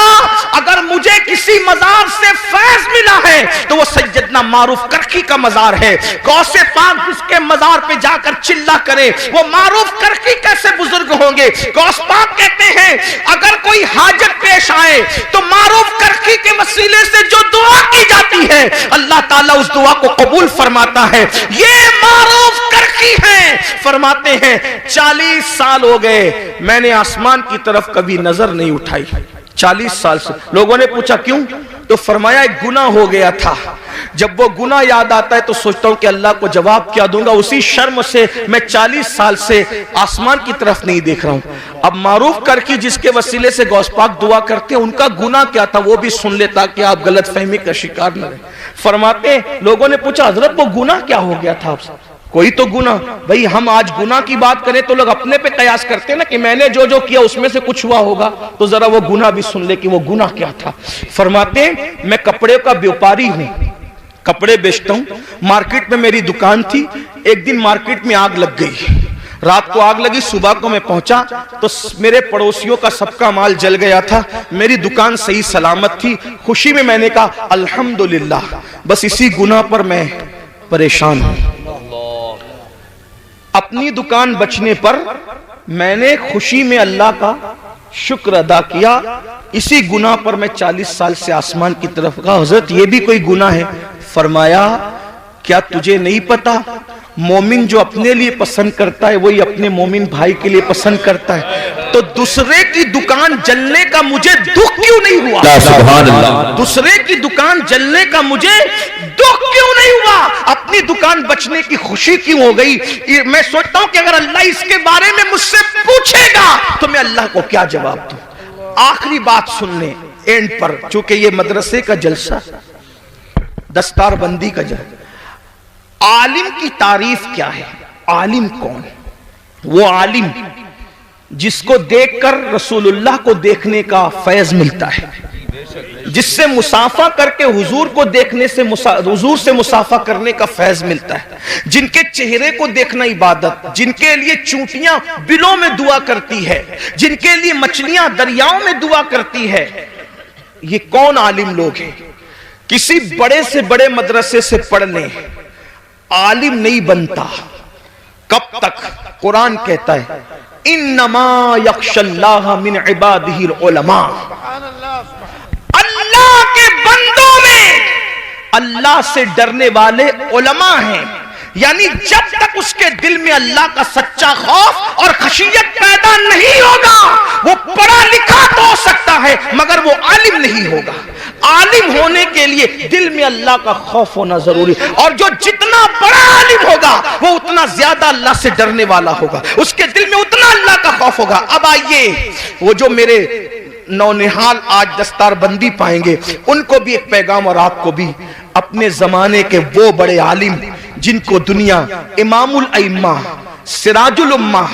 اگر مجھے کسی مزار سے فیض ملا ہے تو وہ سیدنا معروف کرکی کا مزار ہے۔ غوث پاک جس کے مزار پہ جا کر چلا کرے وہ معروف کرکی کیسے بزرگ ہوں گے؟ غوث پاک کہتے ہیں اگر کوئی حاجت پیش آئے تو معروف کرکی کے وسیلے سے جو دعا کی جاتی ہے اللہ تعالیٰ اس دعا کو قبول فرماتا ہے۔ یہ معروف کرکی ہیں، فرماتے ہیں 40 سال ہو گئے میں نے آسمان کی طرف کبھی نظر نہیں اٹھائی۔ 40 سال سے لوگوں نے پوچھا کیوں؟ تو فرمایا ایک گناہ ہو گیا تھا، جب وہ گناہ یاد آتا ہے تو سوچتا ہوں کہ اللہ کو جواب کیا دوں گا، اسی شرم سے میں 40 سال سے آسمان کی طرف نہیں دیکھ رہا ہوں۔ اب معروف کرکی جس کے وسیلے سے غوث پاک دعا کرتے ہیں ان کا گناہ کیا تھا وہ بھی سن لے تاکہ آپ غلط فہمی کا شکار نہ رہیں۔ فرماتے لوگوں نے پوچھا حضرت وہ گناہ کیا ہو گیا تھا آپ سے؟ کوئی تو گناہ، بھئی ہم آج گناہ کی بات کریں تو لوگ اپنے پہ قیاس کرتے ہیں نا کہ میں نے جو کیا اس میں سے کچھ ہوا ہوگا، تو ذرا وہ گناہ بھی سن لے کہ وہ گناہ کیا تھا۔ فرماتے میں کپڑے کا بیوپاری ہوں، کپڑے بیچتا ہوں، مارکیٹ میں میری دکان تھی، ایک دن مارکیٹ میں آگ لگ گئی، رات کو آگ لگی، صبح کو میں پہنچا تو میرے پڑوسیوں کا سب کا مال جل گیا تھا، میری دکان صحیح سلامت تھی۔ خوشی میں میں نے کہا الحمدللہ، بس اسی گناہ پر میں پریشان ہوں۔ اپنی دکان بچنے پر میں نے خوشی میں اللہ کا شکر ادا کیا، اسی گناہ پر میں 40 سال سے آسمان کی طرف کہا حضرت یہ بھی کوئی گناہ ہے؟ فرمایا کیا تجھے نہیں پتا مومن جو اپنے لیے پسند کرتا ہے وہی اپنے مومن بھائی کے لیے پسند کرتا ہے، تو دوسرے کی دکان جلنے کا مجھے دکھ کیوں نہیں ہوا؟ سبحان اللہ۔ دوسرے کی دکان جلنے کا مجھے دکھ کیوں نہیں ہوا؟ اپنی دکان بچنے کی خوشی کیوں ہو گئی؟ میں سوچتا ہوں کہ اگر اللہ اس کے بارے میں مجھ سے پوچھے گا تو میں اللہ کو کیا جواب دوں؟ آخری بات سننے اینڈ پر، چونکہ یہ مدرسے کا جلسہ، دستار بندی کا جلسہ، عالم کی تعریف کیا ہے؟ عالم کون؟ وہ عالم جس کو دیکھ کر رسول اللہ کو دیکھنے کا فیض ملتا ہے، جس سے مسافہ کر کے حضور کو دیکھنے سے حضور سے مسافہ کرنے کا فیض ملتا ہے، جن کے چہرے کو دیکھنا عبادت، جن کے لیے چونٹیاں بلوں میں دعا کرتی ہے، جن کے لیے مچھلیاں دریاؤں میں دعا کرتی ہے۔ یہ کون عالم لوگ ہیں؟ کسی بڑے سے بڑے مدرسے سے پڑھ لیں، عالم نہیں بنتا۔ کب تک؟ قرآن کہتا ہے انما یخشی اللہ من عبادہ العلماء، اللہ کے بندوں میں اللہ سے ڈرنے والے علماء ہیں، یعنی جب تک اس کے دل میں اللہ کا سچا خوف اور خشیت پیدا نہیں ہوگا وہ پڑھا لکھا تو ہو سکتا ہے مگر وہ عالم نہیں ہوگا۔ عالم ہونے کے لیے دل میں اللہ کا خوف ہونا ضروری، اور جو جتنا بڑا عالم ہوگا وہ اتنا زیادہ اللہ سے ڈرنے والا ہوگا، اس کے دل میں اتنا اللہ کا خوف ہوگا۔ اب آئیے وہ جو میرے نونہال آج دستار بندی پائیں گے ان کو بھی ایک پیغام، اور آپ کو بھی، اپنے زمانے کے وہ بڑے عالم جن کو دنیا امام الائمہ، سراج الامہ،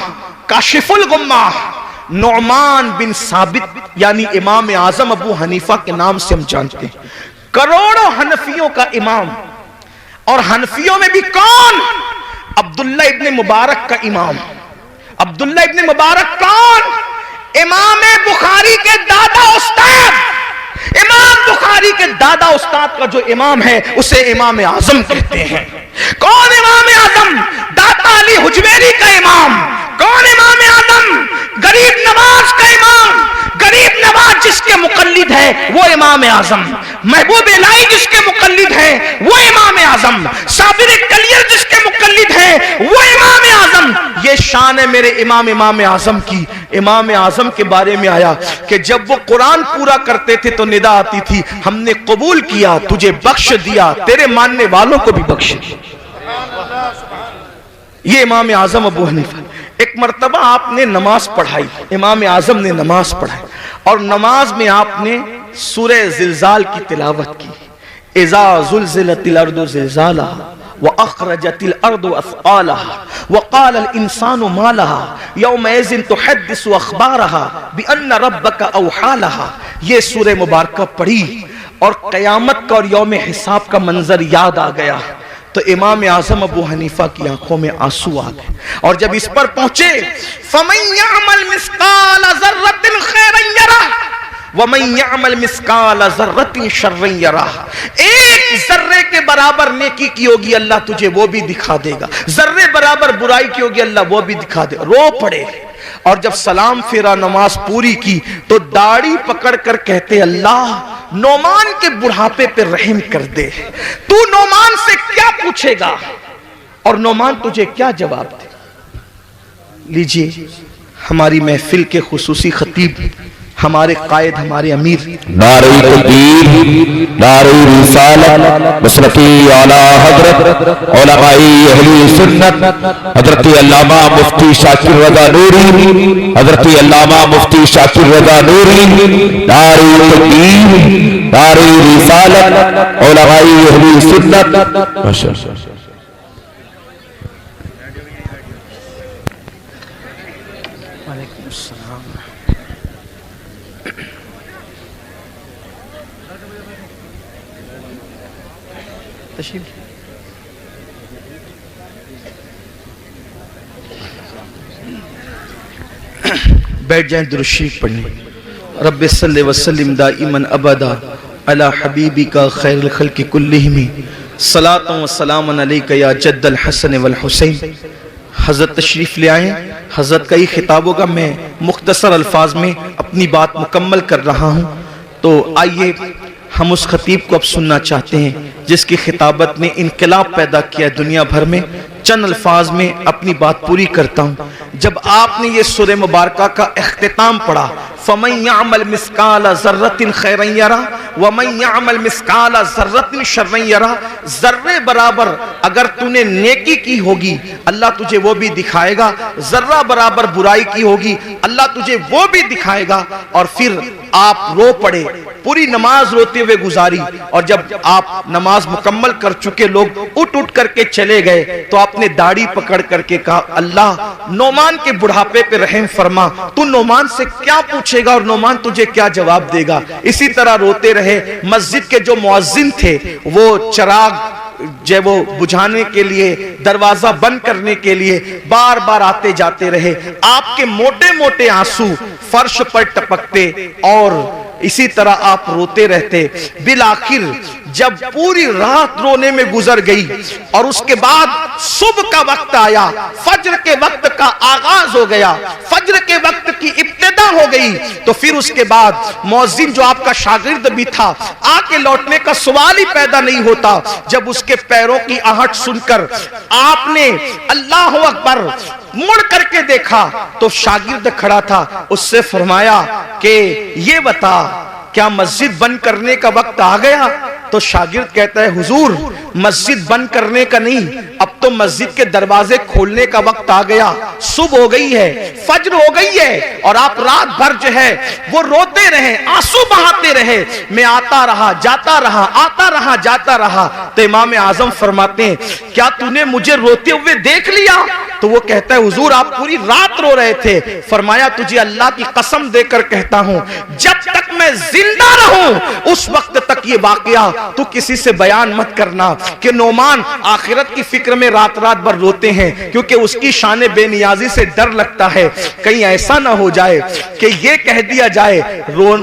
کاشف الغمہ، نعمان بن ثابت یعنی امام اعظم ابو حنیفہ کے نام سے ہم جانتے ہیں، کروڑوں حنفیوں کا امام، اور حنفیوں میں بھی کون؟ عبداللہ ابن مبارک کا امام۔ عبداللہ ابن مبارک کون؟ امام بخاری کے دادا استاد۔ امام بخاری کے دادا استاد کا جو امام ہے اسے امام اعظم کہتے ہیں۔ کون امام اعظم؟ داتا علی حجویری کا امام۔ کون امام اعظم؟ غریب نواز کا امام۔ غریب نواز جس کے مقلد ہے وہ امام اعظم۔ محبوب الہی جس کے مقلد ہے وہ امام اعظم۔ صابر کلیر جس کے مقلد ہے وہ امام اعظم۔ یہ یہ شان ہے میرے امام اعظم کی. امام اعظم کے بارے میں آیا کہ جب وہ قرآن پورا کرتے تھے تو ندا آتی تھی ہم نے قبول کیا, تجھے بخش دیا, تیرے ماننے والوں کو بھی بخش دیا. یہ امام اعظم ابو حنیفہ. ایک مرتبہ آپ نے نماز پڑھائی, امام اعظم نے نماز پڑھائی اور نماز میں آپ نے سورہ زلزال کی تلاوت کی. اذا زلزلت الارض زلزالها وَأَخْرَجَتِ الْأَرْضُ أَثْقَالَهَا وَقَالَ الْإِنسَانُ مَا لَهَا يَوْمَئِذٍ تُحَدِّثُ أَخْبَارَهَا بِأَنَّ رَبَّكَ أَوْحَىٰ لَهَا. یہ سورہ مبارکہ پڑھی اور قیامت کا اور یوم حساب کا منظر یاد آ گیا تو امام اعظم ابو حنیفہ کی آنکھوں میں آنسو آ گئے. اور جب اس پر پہنچے فَمَن يَعْمَلْ مِثْقَالَ ذَرَّةٍ خَيْرًا يَرَهُ وَمَن يَعْمَلْ مِثْقَالَ ذَرَّةٍ شَرًّا يَرَهُ. ایک ذرے کے برابر نیکی کی ہوگی اللہ تجھے وہ بھی دکھا دے گا, ذرے برابر برائی کی ہوگی اللہ وہ بھی دکھا دے گا. رو پڑے اور جب سلام پھیرا نماز پوری کی تو داڑھی پکڑ کر کہتے اللہ نعمان کے بڑھاپے پہ رحم کر دے. تو نعمان سے کیا پوچھے گا اور نعمان تجھے کیا جواب دے. لیجئے ہماری محفل کے خصوصی خطیب ہمارے قائد ہمارے امیر نعرہ تکبیر نعرہ رسالت مسلکی اعلی حضرت علماء اہل سنت حضرت علامہ مفتی شاکر رضا نوری حضرت علامہ مفتی شاکر رضا نوری نعرہ تکبیر نعرہ رسالت علماء اہل سنت. بیٹھ جائیں, درود شریف پڑھیں. رب صلی وسلم دائما ابدا علی حبیبک خیر الخلق کلہم صلاۃ و سلام علیک یا جد الحسن والحسین. حضرت تشریف لے آئیں. حضرت کا یہ خطاب ہوگا, میں مختصر الفاظ میں اپنی بات مکمل کر رہا ہوں. تو آئیے ہم اس خطیب کو اب سننا چاہتے ہیں جس کی خطابت نے انقلاب پیدا کیا دنیا بھر میں. چند الفاظ میں اپنی بات پوری کرتا ہوں. جب آپ نے یہ سورہ مبارکہ کا اختتام پڑھا فَمَن يَعْمَلْ مِثْقَالَ ذَرَّةٍ خَيْرًا يَرَهُ وَمَن يَعْمَلْ مِثْقَالَ ذَرَّةٍ شَرًّا يَرَهُ, ذرے برابر اگر تو نے نیکی کی ہوگی اللہ تجھے وہ بھی دکھائے گا, ذرہ برابر برائی کی ہوگی اللہ تجھے وہ بھی دکھائے گا. اور پھر آپ رو پڑے, پوری نماز روتے ہوئے گزاری اور جب آپ نماز مکمل کر چکے لوگ اٹھ کر کے چلے گئے تو آپ نے داڑھی پکڑ کر کے کہا اللہ نعمان کے بڑھاپے پہ رحم فرما, تو نعمان سے کیا پوچھے گا اور نعمان تجھے کیا جواب دے گا. اسی طرح روتے رہے. مسجد کے جو مؤذن تھے وہ چراغ جب وہ بجھانے کے لیے دروازہ بند کرنے کے لیے بار بار آتے جاتے رہے. آپ کے موٹے موٹے آنسو فرش پر ٹپکتے اور اسی طرح آپ روتے رہتے. بالآخر جب پوری رات رونے میں گزر گئی اور اس کے بعد صبح کا وقت آیا, فجر کے وقت کا آغاز ہو گیا, فجر کے وقت کی ابتدا ہو گئی, تو پھر اس کے بعد مؤذن جو آپ کا شاگرد بھی تھا آ کے لوٹنے کا سوال ہی پیدا نہیں ہوتا. جب اس کے پیروں کی آہٹ سن کر آپ نے اللہ اکبر مڑ کر کے دیکھا تو شاگرد کھڑا تھا. اس سے فرمایا کہ یہ بتا کیا مسجد بند کرنے کا وقت آ گیا؟ تو شاگرد کہتا ہے حضور مسجد بند کرنے کا نہیں, اب تو مسجد کے دروازے کھولنے کا وقت آ گیا, صبح ہو گئی ہے, فجر ہو گئی ہے. اور آپ رات بھر جو ہے وہ روتے رہے, آنسو بہاتے رہے. میں آتا رہا جاتا رہا, آتا رہا جاتا رہا. تو امام اعظم فرماتے ہیں کیا تو نے مجھے روتے ہوئے دیکھ لیا؟ تو وہ کہتا ہے حضور آپ پوری رات رو رہے تھے. فرمایا تجھے اللہ کی قسم دے کر کہتا ہوں جب تک میں زندہ رہوں اس وقت تک یہ واقعہ تو کسی سے بیان مت کرنا کہ نعمان آخرت کی فکر میں رات رات بھر روتے ہیں, کیونکہ اس کی شان بے نیازی سے ڈر لگتا ہے کہیں ایسا نہ ہو جائے کہ یہ کہہ دیا جائے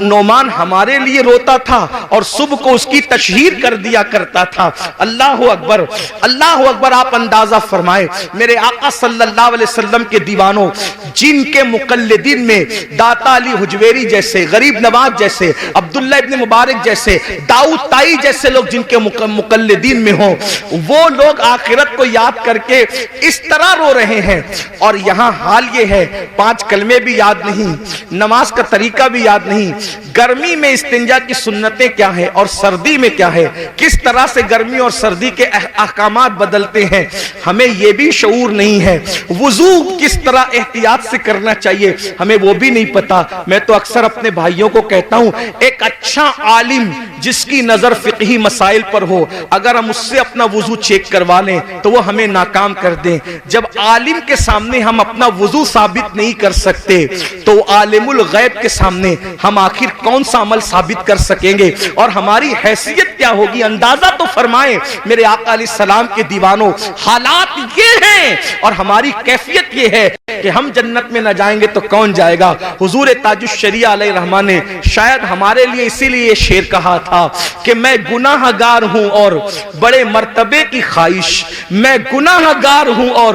نعمان ہمارے لیے روتا تھا اور صبح کو اس کی تشہیر کر دیا کرتا تھا. اللہ اکبر اللہ اکبر. آپ اندازہ فرمائے میرے آقا صلی اللہ علیہ وسلم کے دیوانوں جن کے مقلدین میں داتا علی حجویری جیسے, غریب نواز جیسے جیسے, عبداللہ ابن مبارک جیسے, داؤد تائی جیسے لوگ جن کے مقلدین میں ہوں, وہ لوگ آخرت کو یاد کر کے اس طرح رو رہے ہیں. اور یہاں حال یہ ہے 5 کلمے بھی یاد نہیں, نماز کا طریقہ بھی یاد نہیں, گرمی میں استنجا کی سنتیں کیا ہے اور سردی میں کیا ہے, کس طرح سے گرمی اور سردی کے احکامات بدلتے ہیں, ہمیں یہ بھی شعور نہیں ہے. وضو کس طرح احتیاط سے کرنا چاہیے ہمیں وہ بھی نہیں پتا. میں تو اکثر اپنے بھائیوں کو کہتا ہوں, ایک اچھا عالم جس کی نظر فقہی مسائل پر ہو, اگر ہم اس سے اپنا وضو چیک کروا لیں تو وہ ہمیں ناکام کر دیں. جب عالم کے سامنے ہم اپنا وضو ثابت نہیں کر سکتے تو عالم الغیب کے سامنے ہم آخر کون سا عمل ثابت کر سکیں گے, اور ہماری حیثیت کیا ہوگی؟ اندازہ تو فرمائیں میرے آقا علیہ السلام کے دیوانوں, حالات یہ ہیں اور ہماری کیفیت یہ ہے کہ ہم جنت میں نہ جائیں گے تو کون جائے گا. حضور تاج الشریعہ علیہ الرحمہ نے شاید ہمارے لیے اسی لیے یہ شعر کہا تھا کہ میں گناہ گار ہوں اور بڑے مرتبے کی خواہش, میں گناہ گار ہوں اور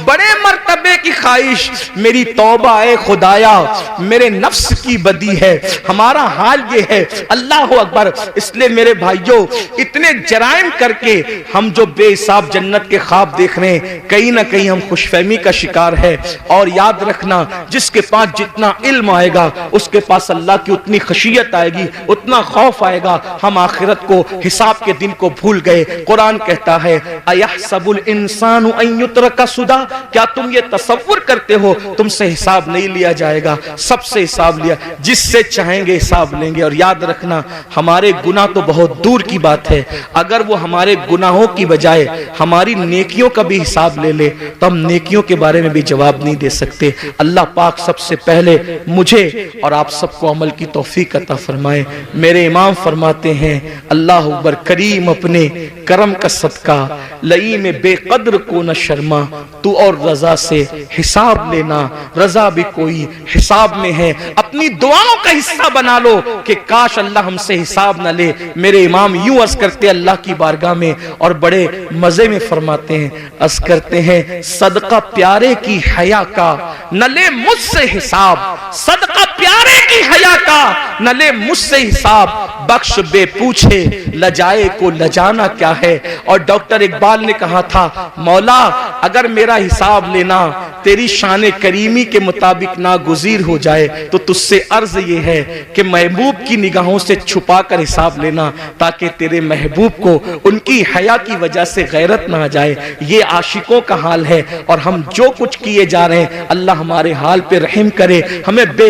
بڑے مرتبے کی خواہش, میری توبہ اے خدایا میرے نفس کی بدی ہے. ہمارا حال یہ ہے. اللہ اکبر. اس لیے میرے بھائیوں, اتنے جرائم کر کے ہم جو بے حساب جنت کے خواب دیکھ رہے ہیں, کہیں نہ کہیں ہم خوش فہمی کا شکار ہے. اور یاد رکھنا, جس کے پاس جتنا علم آئے گا اس کے پاس اللہ کی اتنی خشیت آئے گی, اتنا خوف آئے گا. ہم آخرت کو, حساب کے دن کو بھول گئے. قرآن کہتا ہے اَيَحْسَبُ الْإِنسَانُ أَن يُتْرَكَ سُدًى, کیا تم یہ تصور کرتے ہو تم سے حساب نہیں لیا جائے گا؟ سب سے حساب لیا, جس سے چاہیں گے حساب لیں گے. اور یاد رکھنا, ہمارے گناہ تو بہت دور کی بات ہے, اگر وہ ہمارے گناہوں کی بجائے ہماری نیکیوں کا بھی حساب لے لے تو ہم نیکیوں کے بارے میں بھی جواب نہیں دے سکتے. اللہ پاک سب سے پہلے مجھے اور آپ سب کو عمل کی توفیق عطا فرمائے. میرے امام فرماتے ہیں, اللہ اکبر, کریم اپنے کرم کا صدقہ لئی میں بے قدر کو نہ شرما, تو اور رضا سے حساب لینا, رضا بھی کوئی حساب میں ہے. اپنی دعاؤں کا حصہ بنا لو کہ کاش اللہ ہم سے حساب نہ لے. میرے امام یوں عرض کرتے اللہ کی بارگاہ میں, اور بڑے مزے میں فرماتے ہیں, عرض کرتے ہیں صدقہ پیارے کی حیا کا نہ لے مجھ سے حساب, صدقہ پیارے کی حیا کا نہ لے مجھ سے حساب, بخش بے پوچھے لجائے کو لجانا کیا ہے. اور ڈاکٹر اقبال نے کہا تھا, مولا اگر میرا حساب لینا تیری شان کریمی کے مطابق ناگزیر ہو جائے تو تجھ سے عرض یہ ہے کہ محبوب کی نگاہوں سے چھپا کر حساب لینا, تاکہ تیرے محبوب کو ان کی حیا کی وجہ سے غیرت نہ آ جائے. یہ عاشقوں کا حال ہے, اور ہم جو کچھ کیے جا رہے ہیں اللہ ہمارے حال پہ رحم کرے, ہمیں بے